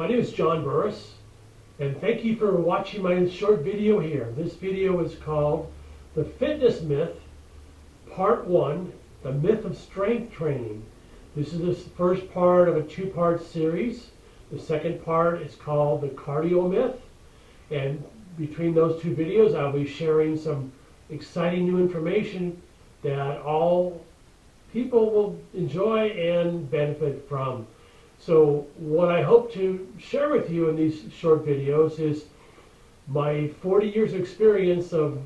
My name is John Burras, and thank you for watching my short video here. This video is called The Fitness Myth, Part 1, The Myth of Strength Training. This is the first part of a two-part series. The second part is called The Cardio Myth, and between those two videos I'll be sharing some exciting new information that all people will enjoy and benefit from. So what I hope to share with you in these short videos is my 40 years experience of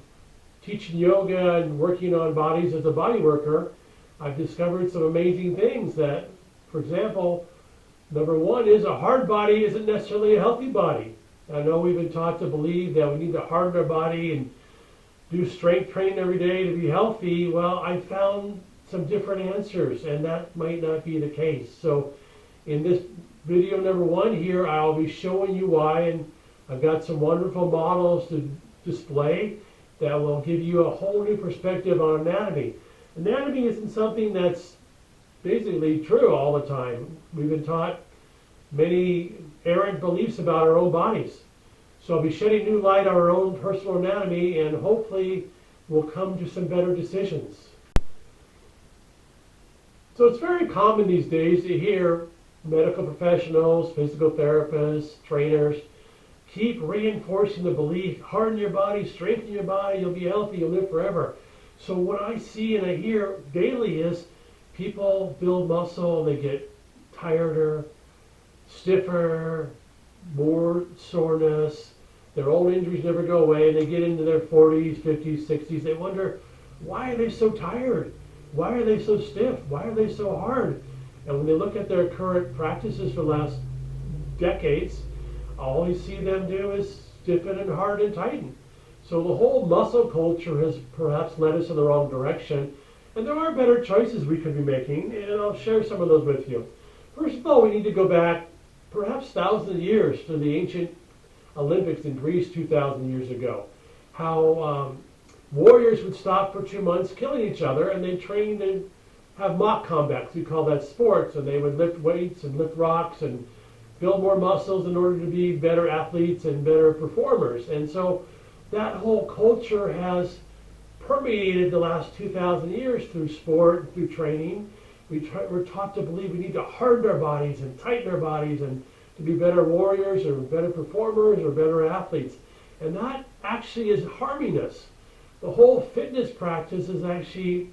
teaching yoga and working on bodies as a body worker. I've discovered some amazing things that, for example, number one is a hard body isn't necessarily a healthy body. I know we've been taught to believe that we need to harden our body and do strength training every day to be healthy. Well, I found some different answers, and that might not be the case. So in this video number 1 here, I'll be showing you why, and I've got some wonderful models to display that will give you a whole new perspective on anatomy. Anatomy isn't something that's basically true all the time. We've been taught many errant beliefs about our own bodies. So I'll be shedding new light on our own personal anatomy, and hopefully we'll come to some better decisions. So it's very common these days to hear medical professionals, physical therapists, trainers keep reinforcing the belief, harden your body, strengthen your body, you'll be healthy, you'll live forever. So what I see and I hear daily is people build muscle, they get tireder, stiffer, more soreness, their old injuries never go away, and they get into their 40s, 50s, 60s. They wonder, why are they so tired? Why are they so stiff? Why are they so hard? And when they look at their current practices for the last decades, all you see them do is stiffen and harden and tighten. So the whole muscle culture has perhaps led us in the wrong direction. And there are better choices we could be making, and I'll share some of those with you. First of all, we need to go back perhaps thousands of years to the ancient Olympics in Greece 2,000 years ago. How warriors would stop for 2 months killing each other, and they trained and have mock combats. We call that sports, and they would lift weights and lift rocks and build more muscles in order to be better athletes and better performers. And so that whole culture has permeated the last 2,000 years through sport, through training. We're taught to believe we need to harden our bodies and tighten our bodies and to be better warriors or better performers or better athletes. And that actually is harming us. The whole fitness practice is actually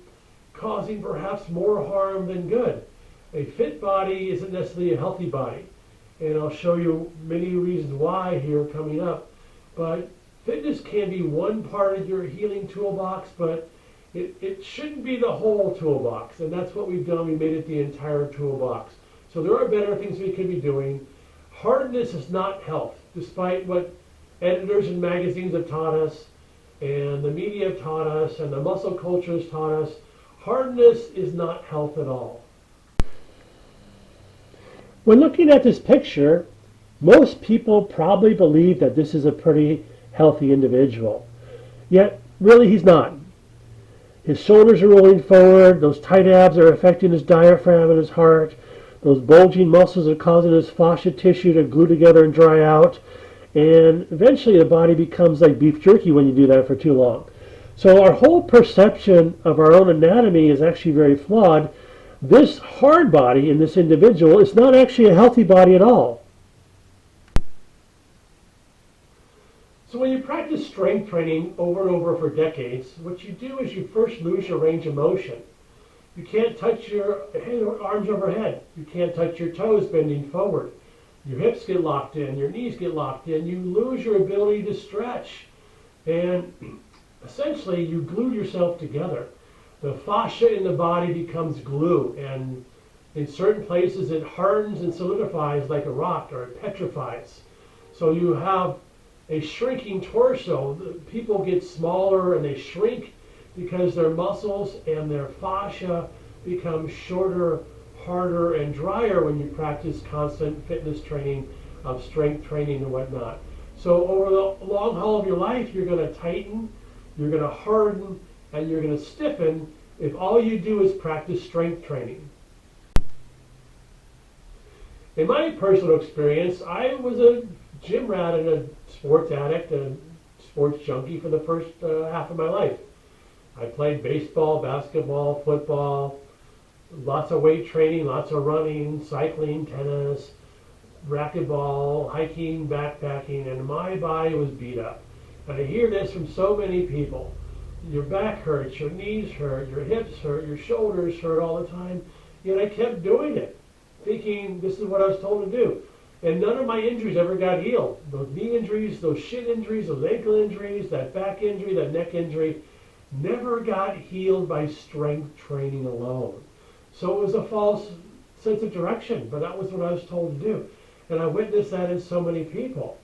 causing perhaps more harm than good. A fit body isn't necessarily a healthy body. And I'll show you many reasons why here coming up. But fitness can be one part of your healing toolbox, but it shouldn't be the whole toolbox. And that's what we've done. We made it the entire toolbox. So there are better things we could be doing. Hardness is not health, despite what editors and magazines have taught us, and the media have taught us, and the muscle culture has taught us. Hardness is not health at all. When looking at this picture, most people probably believe that this is a pretty healthy individual. Yet, really he's not. His shoulders are rolling forward, those tight abs are affecting his diaphragm and his heart, those bulging muscles are causing his fascia tissue to glue together and dry out, and eventually the body becomes like beef jerky when you do that for too long. So our whole perception of our own anatomy is actually very flawed. This hard body in this individual is not actually a healthy body at all. So when you practice strength training over and over for decades, what you do is you first lose your range of motion. You can't touch your arms overhead. You can't touch your toes bending forward. Your hips get locked in, your knees get locked in. You lose your ability to stretch. And essentially, you glue yourself together. The fascia in the body becomes glue, and in certain places it hardens and solidifies like a rock, or it petrifies. So you have a shrinking torso. People get smaller and they shrink because their muscles and their fascia become shorter, harder, and drier when you practice constant fitness training, of strength training and whatnot. So over the long haul of your life, you're going to tighten, you're going to harden, and you're going to stiffen if all you do is practice strength training. In my personal experience, I was a gym rat and a sports addict and sports junkie for the first half of my life. I played baseball, basketball, football, lots of weight training, lots of running, cycling, tennis, racquetball, hiking, backpacking, and my body was beat up. And I hear this from so many people. Your back hurts, your knees hurt, your hips hurt, your shoulders hurt all the time. Yet I kept doing it, thinking this is what I was told to do. And none of my injuries ever got healed. Those knee injuries, those shin injuries, those ankle injuries, that back injury, that neck injury, never got healed by strength training alone. So it was a false sense of direction, but that was what I was told to do. And I witnessed that in so many people.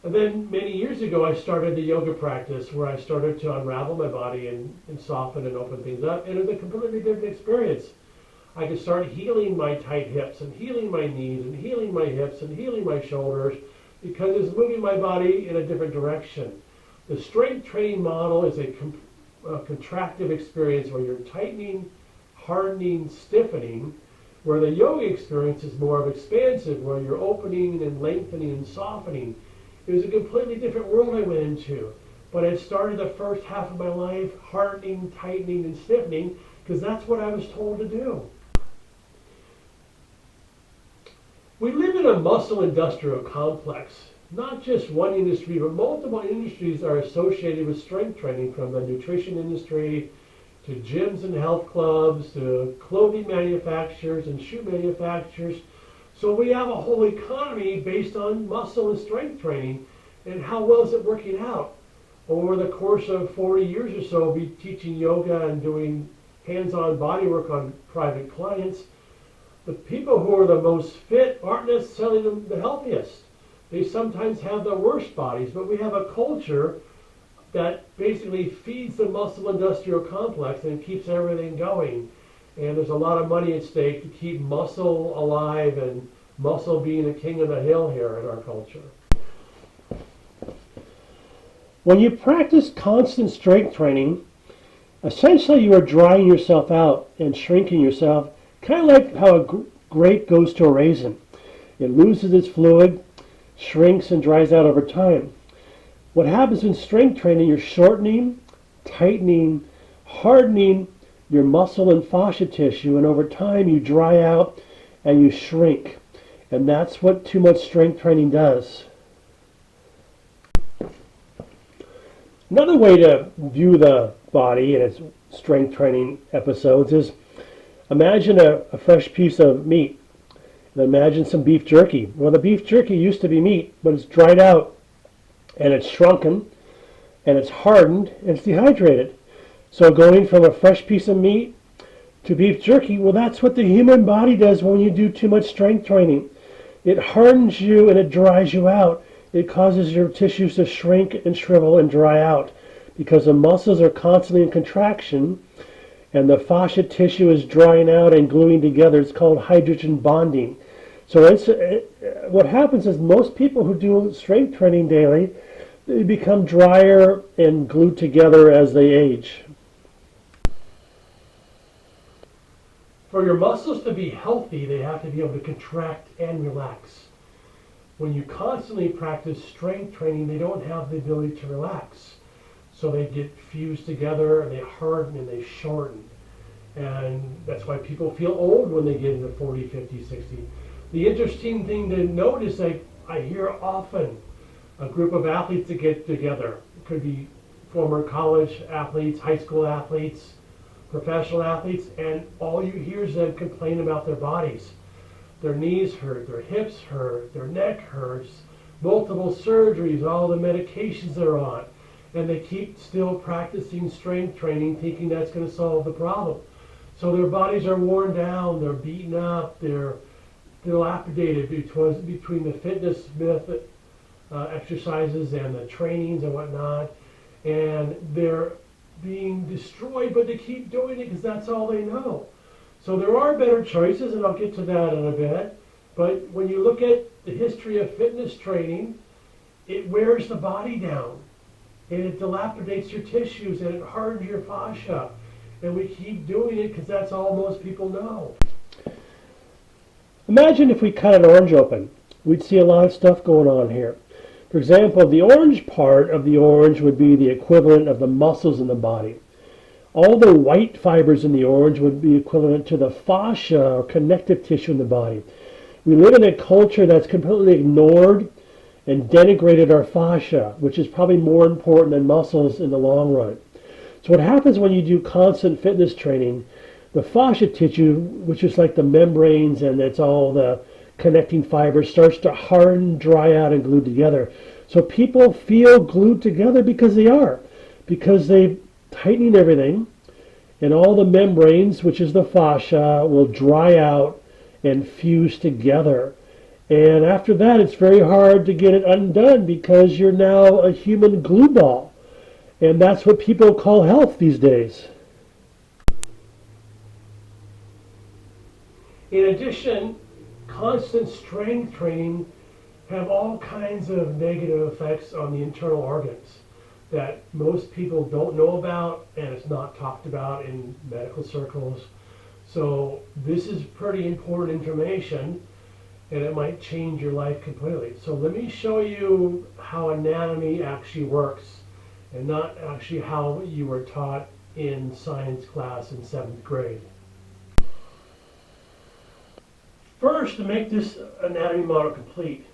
And then many years ago, I started the yoga practice where I started to unravel my body and soften and open things up. And it was a completely different experience. I could start healing my tight hips and healing my knees and healing my hips and healing my shoulders because it's moving my body in a different direction. The strength training model is a contractive experience where you're tightening, hardening, stiffening, where the yoga experience is more of expansive, where you're opening and lengthening and softening. It was a completely different world I went into, but I started the first half of my life hardening, tightening, and stiffening because that's what I was told to do. We live in a muscle industrial complex. Not just one industry, but multiple industries are associated with strength training, from the nutrition industry to gyms and health clubs to clothing manufacturers and shoe manufacturers. So we have a whole economy based on muscle and strength training, and how well is it working out? Over the course of 40 years or so, I'll be teaching yoga and doing hands-on body work on private clients. The people who are the most fit aren't necessarily the healthiest. They sometimes have the worst bodies, but we have a culture that basically feeds the muscle industrial complex and keeps everything going. And there's a lot of money at stake to keep muscle alive and muscle being the king of the hill here in our culture. When you practice constant strength training, essentially you are drying yourself out and shrinking yourself, kind of like how a grape goes to a raisin. It loses its fluid, shrinks and dries out over time. What happens in strength training, you're shortening, tightening, hardening your muscle and fascia tissue, and over time you dry out and you shrink. And that's what too much strength training does. Another way to view the body and its strength training episodes is imagine a fresh piece of meat. And imagine some beef jerky. Well, the beef jerky used to be meat, but it's dried out and it's shrunken and it's hardened and it's dehydrated. So going from a fresh piece of meat to beef jerky, well, that's what the human body does when you do too much strength training. It hardens you and it dries you out. It causes your tissues to shrink and shrivel and dry out because the muscles are constantly in contraction and the fascia tissue is drying out and gluing together. It's called hydrogen bonding. So what happens is most people who do strength training daily, they become drier and glued together as they age. For your muscles to be healthy, they have to be able to contract and relax. When you constantly practice strength training, they don't have the ability to relax. So they get fused together and they harden and they shorten. And that's why people feel old when they get into 40, 50, 60. The interesting thing to note is I hear often a group of athletes that get together. It could be former college athletes, high school athletes, professional athletes, and all you hear is them complain about their bodies. Their knees hurt, their hips hurt, their neck hurts, multiple surgeries, all the medications they're on. And they keep still practicing strength training thinking that's going to solve the problem. So their bodies are worn down, they're beaten up, they're dilapidated between the fitness myth exercises and the trainings and whatnot. And they're being destroyed, but they keep doing it because that's all they know. So there are better choices, and I'll get to that in a bit. But when you look at the history of fitness training, it wears the body down. And it dilapidates your tissues, and it hardens your fascia. And we keep doing it because that's all most people know. Imagine if we cut an orange open. We'd see a lot of stuff going on here. For example, the orange part of the orange would be the equivalent of the muscles in the body. All the white fibers in the orange would be equivalent to the fascia or connective tissue in the body. We live in a culture that's completely ignored and denigrated our fascia, which is probably more important than muscles in the long run. So what happens when you do constant fitness training, the fascia tissue, which is like the membranes and it's all the connecting fibers, starts to harden, dry out, and glue together. So people feel glued together because they are, because they're tightening everything, and all the membranes, which is the fascia, will dry out and fuse together. And after that, it's very hard to get it undone because you're now a human glue ball. And that's what people call health these days. In addition, constant strength training have all kinds of negative effects on the internal organs that most people don't know about, and it's not talked about in medical circles. So this is pretty important information, and it might change your life completely. So let me show you how anatomy actually works, and not actually how you were taught in science class in 7th grade. First, to make this anatomy model complete,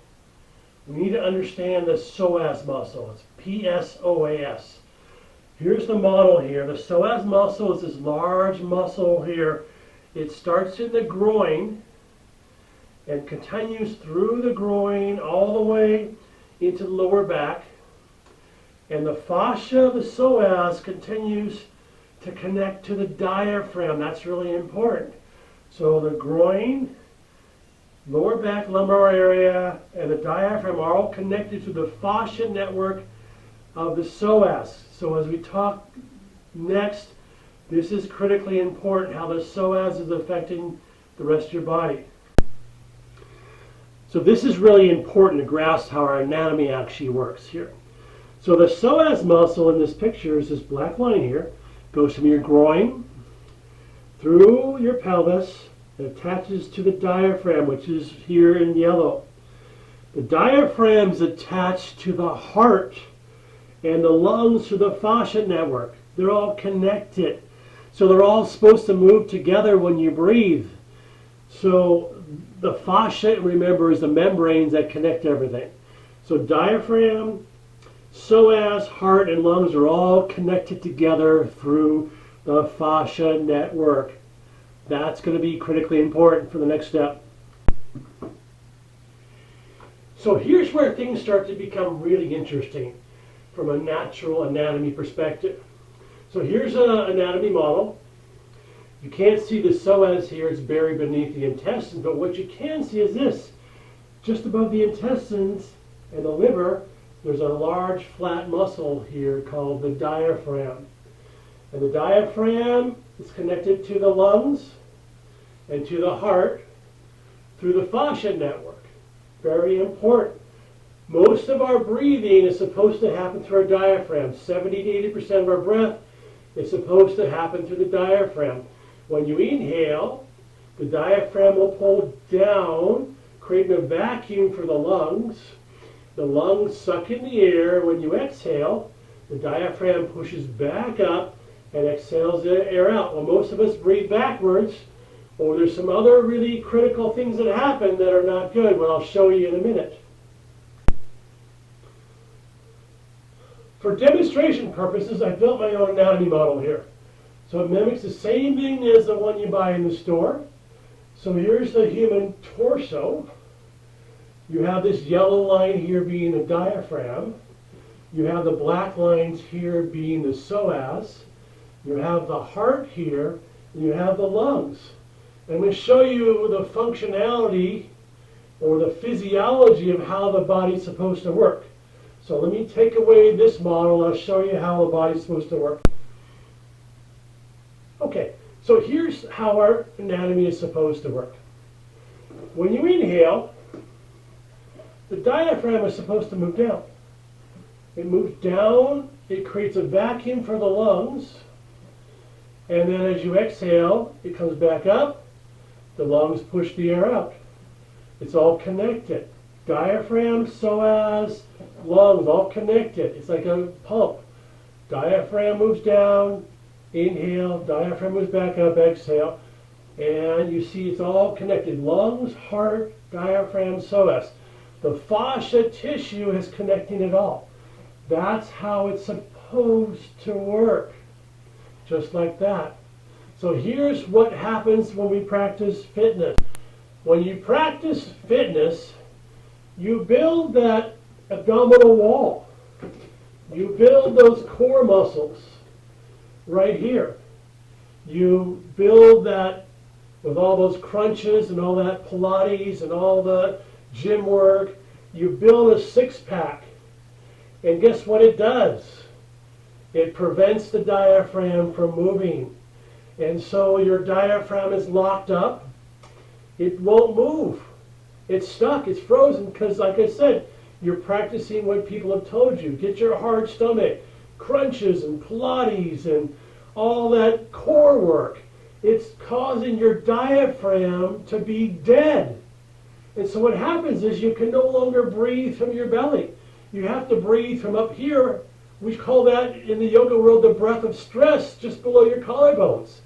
we need to understand the psoas muscle. It's P-S-O-A-S. Here's the model here. The psoas muscle is this large muscle here. It starts in the groin and continues through the groin all the way into the lower back. And the fascia of the psoas continues to connect to the diaphragm. That's really important. So the groin, lower back lumbar area, and the diaphragm are all connected to the fascia network of the psoas. So as we talk next, this is critically important, how the psoas is affecting the rest of your body. So this is really important to grasp how our anatomy actually works here. So the psoas muscle in this picture is this black line here, goes from your groin through your pelvis. It attaches to the diaphragm, which is here in yellow. The diaphragm is attached to the heart and the lungs through the fascia network. They're all connected. So they're all supposed to move together when you breathe. So the fascia, remember, is the membranes that connect everything. So diaphragm, psoas, heart, and lungs are all connected together through the fascia network. That's going to be critically important for the next step. So here's where things start to become really interesting from a natural anatomy perspective. So here's an anatomy model. You can't see the psoas here, it's buried beneath the intestines, but what you can see is this. Just above the intestines and the liver, there's a large flat muscle here called the diaphragm. And the diaphragm is connected to the lungs and to the heart through the fascia network. Very important. Most of our breathing is supposed to happen through our diaphragm. 70 to 80% of our breath is supposed to happen through the diaphragm. When you inhale, the diaphragm will pull down, creating a vacuum for the lungs. The lungs suck in the air. When you exhale, the diaphragm pushes back up and exhales the air out. Well, most of us breathe backwards, or there's some other really critical things that happen that are not good, what I'll show you in a minute. For demonstration purposes, I built my own anatomy model here. So it mimics the same thing as the one you buy in the store. So here's the human torso. You have this yellow line here being the diaphragm. You have the black lines here being the psoas. You have the heart here, and you have the lungs. I'm going to show you the functionality or the physiology of how the body's supposed to work. So let me take away this model and I'll show you how the body's supposed to work. Okay, so here's how our anatomy is supposed to work. When you inhale, the diaphragm is supposed to move down. It moves down, it creates a vacuum for the lungs, and then as you exhale, it comes back up, the lungs push the air out. It's all connected. Diaphragm, psoas, lungs, all connected. It's like a pump. Diaphragm moves down, inhale, diaphragm moves back up, exhale. And you see it's all connected. Lungs, heart, diaphragm, psoas. The fascia tissue is connecting it all. That's how it's supposed to work. Just like that. So here's what happens when we practice fitness. When you practice fitness, you build that abdominal wall. You build those core muscles right here. You build that with all those crunches and all that Pilates and all the gym work. You build a six-pack. And guess what it does? It prevents the diaphragm from moving. And so your diaphragm is locked up. It won't move. It's stuck. It's frozen because, like I said, you're practicing what people have told you. Get your hard stomach, crunches and Pilates and all that core work. It's causing your diaphragm to be dead. And so what happens is you can no longer breathe from your belly. You have to breathe from up here. We call that in the yoga world the breath of stress, just below your collarbones.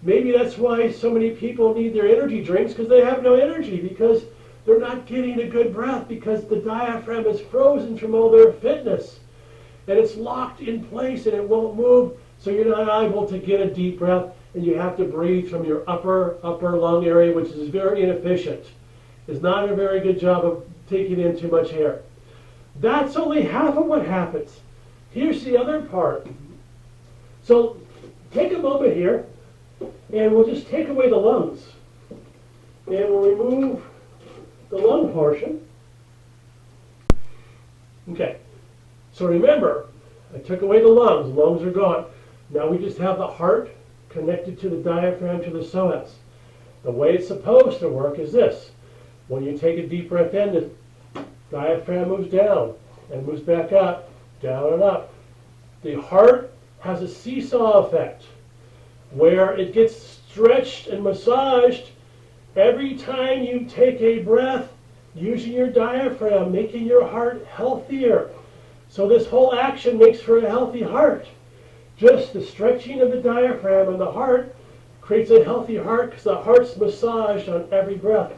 Maybe that's why so many people need their energy drinks, because they have no energy, because they're not getting a good breath, because the diaphragm is frozen from all their fitness. And it's locked in place and it won't move, so you're not able to get a deep breath, and you have to breathe from your upper lung area, which is very inefficient. It's not a very good job of taking in too much air. That's only half of what happens. Here's the other part. So take a moment here, and we'll just take away the lungs. And we'll remove the lung portion. Okay. So remember, I took away the lungs. The lungs are gone. Now we just have the heart connected to the diaphragm, to the psoas. The way it's supposed to work is this. When you take a deep breath in, the diaphragm moves down and moves back up, down and up. The heart has a seesaw effect where it gets stretched and massaged every time you take a breath using your diaphragm, making your heart healthier. So this whole action makes for a healthy heart. Just the stretching of the diaphragm and the heart creates a healthy heart because the heart's massaged on every breath.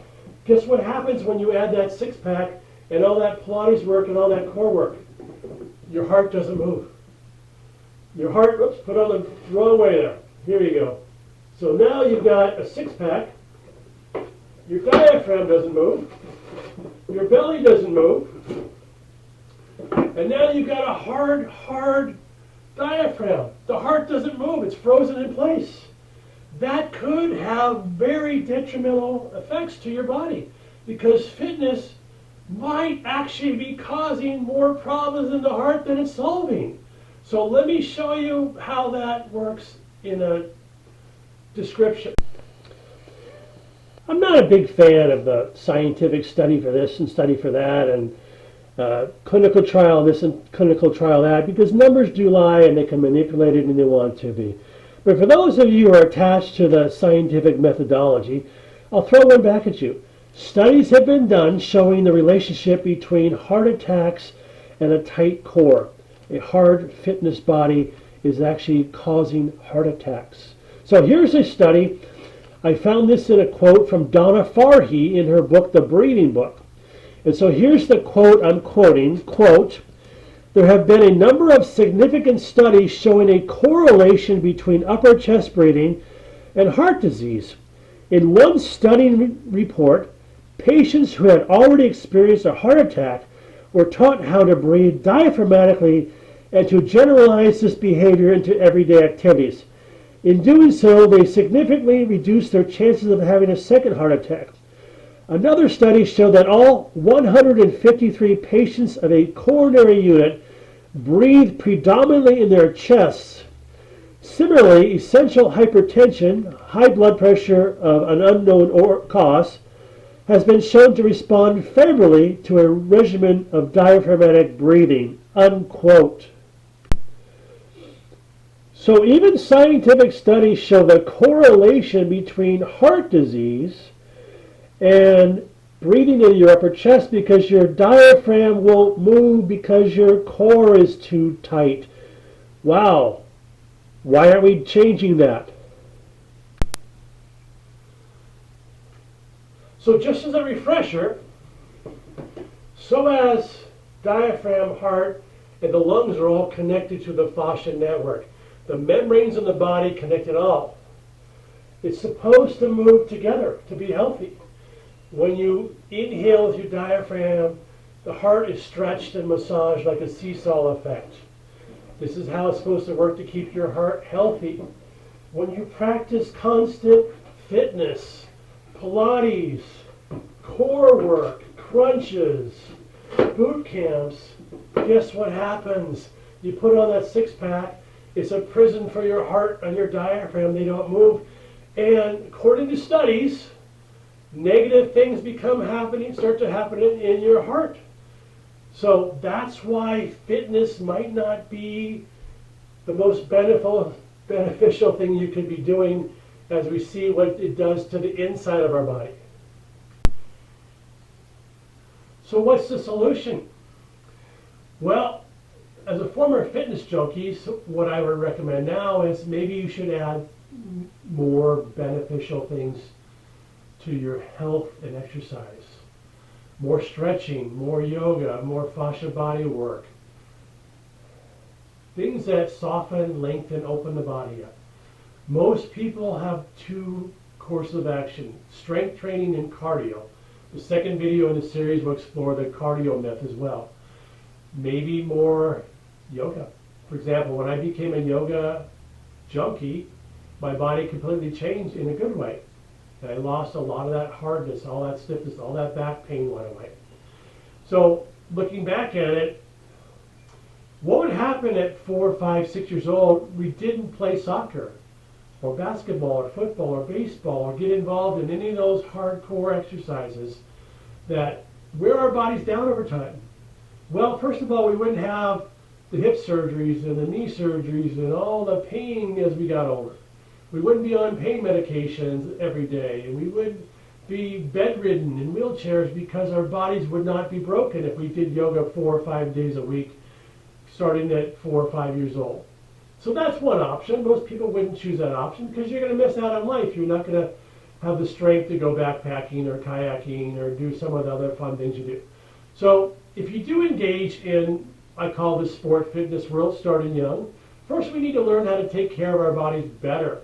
Guess what happens when you add that six-pack and all that Pilates work and all that core work? Your heart doesn't move. Your heart, oops, put on the wrong way there. Here you go. So now you've got a six-pack. Your diaphragm doesn't move. Your belly doesn't move. And now you've got a hard diaphragm. The heart doesn't move. It's frozen in place. That could have very detrimental effects to your body, because fitness might actually be causing more problems in the heart than it's solving. So let me show you how that works in a description. I'm not a big fan of the scientific study for this and study for that and clinical trial this and clinical trial that, because numbers do lie and they can manipulate it when they want to be. But for those of you who are attached to the scientific methodology, I'll throw one back at you. Studies have been done showing the relationship between heart attacks and a tight core. A hard fitness body is actually causing heart attacks. So here's a study. I found this in a quote from Donna Farhi in her book, The Breathing Book. And so here's the quote I'm quoting, quote, "There have been a number of significant studies showing a correlation between upper chest breathing and heart disease. In one study report, patients who had already experienced a heart attack were taught how to breathe diaphragmatically and to generalize this behavior into everyday activities. In doing so, they significantly reduced their chances of having a second heart attack. Another study showed that all 153 patients of a coronary unit breathed predominantly in their chests. Similarly, essential hypertension, high blood pressure of an unknown cause, has been shown to respond favorably to a regimen of diaphragmatic breathing," unquote. So even scientific studies show the correlation between heart disease and breathing in your upper chest because your diaphragm won't move because your core is too tight. Wow. Why aren't we changing that? So just as a refresher, so as diaphragm, heart, and the lungs are all connected to the fascia network. The membranes in the body connect it all. It's supposed to move together to be healthy. When you inhale with your diaphragm, the heart is stretched and massaged like a seesaw effect. This is how it's supposed to work to keep your heart healthy. When you practice constant fitness, Pilates, core work, crunches, boot camps, guess what happens? You put on that six-pack, it's a prison for your heart and your diaphragm. They don't move. And according to studies, negative things start to happen in your heart. So that's why fitness might not be the most beneficial thing you could be doing, as we see what it does to the inside of our body. So what's the solution? Well, as a former fitness junkie, what I would recommend now is maybe you should add more beneficial things to your health and exercise. More stretching, more yoga, more fascia body work. Things that soften, lengthen, open the body up. Most people have two courses of action, strength training and cardio. The second video in the series will explore the cardio myth as well. Maybe more yoga. For example, when I became a yoga junkie, my body completely changed in a good way. And I lost a lot of that hardness, all that stiffness, all that back pain went away. So looking back at it, what would happen at 4, 5, 6 years old? We didn't play soccer or basketball or football or baseball or get involved in any of those hardcore exercises that wear our bodies down over time. Well, first of all, we wouldn't have the hip surgeries and the knee surgeries and all the pain as we got older. We wouldn't be on pain medications every day, and we would be bedridden in wheelchairs because our bodies would not be broken if we did yoga 4 or 5 days a week, starting at 4 or 5 years old. So that's one option. Most people wouldn't choose that option because you're going to miss out on life. You're not going to have the strength to go backpacking or kayaking or do some of the other fun things you do. So if you do engage in, I call this sport fitness world, starting young, first we need to learn how to take care of our bodies better.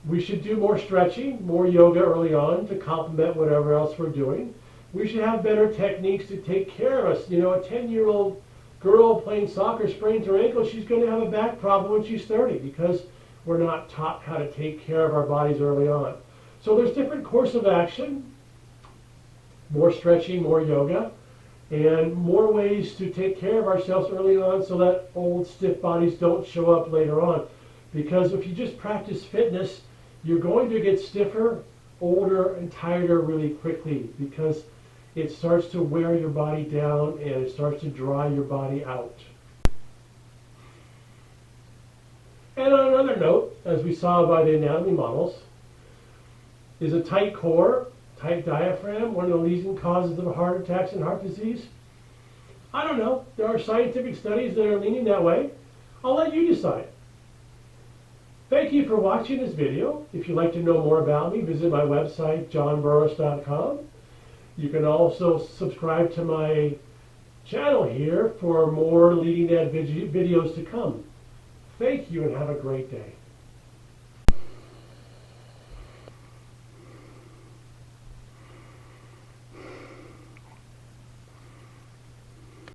We should do more stretching, more yoga early on to complement whatever else we're doing. We should have better techniques to take care of us. You know, a 10-year-old girl playing soccer sprains her ankle, she's going to have a back problem when she's 30 because we're not taught how to take care of our bodies early on. So there's different course of action, more stretching, more yoga, and more ways to take care of ourselves early on so that old stiff bodies don't show up later on. Because if you just practice fitness, you're going to get stiffer, older, and tireder really quickly because it starts to wear your body down and it starts to dry your body out. And on another note, as we saw by the anatomy models, is a tight core, tight diaphragm one of the leading causes of heart attacks and heart disease? I don't know. There are scientific studies that are leaning that way. I'll let you decide. Thank you for watching this video. If you'd like to know more about me, visit my website, johnburras.com. You can also subscribe to my channel here for more leading edge videos to come. Thank you and have a great day.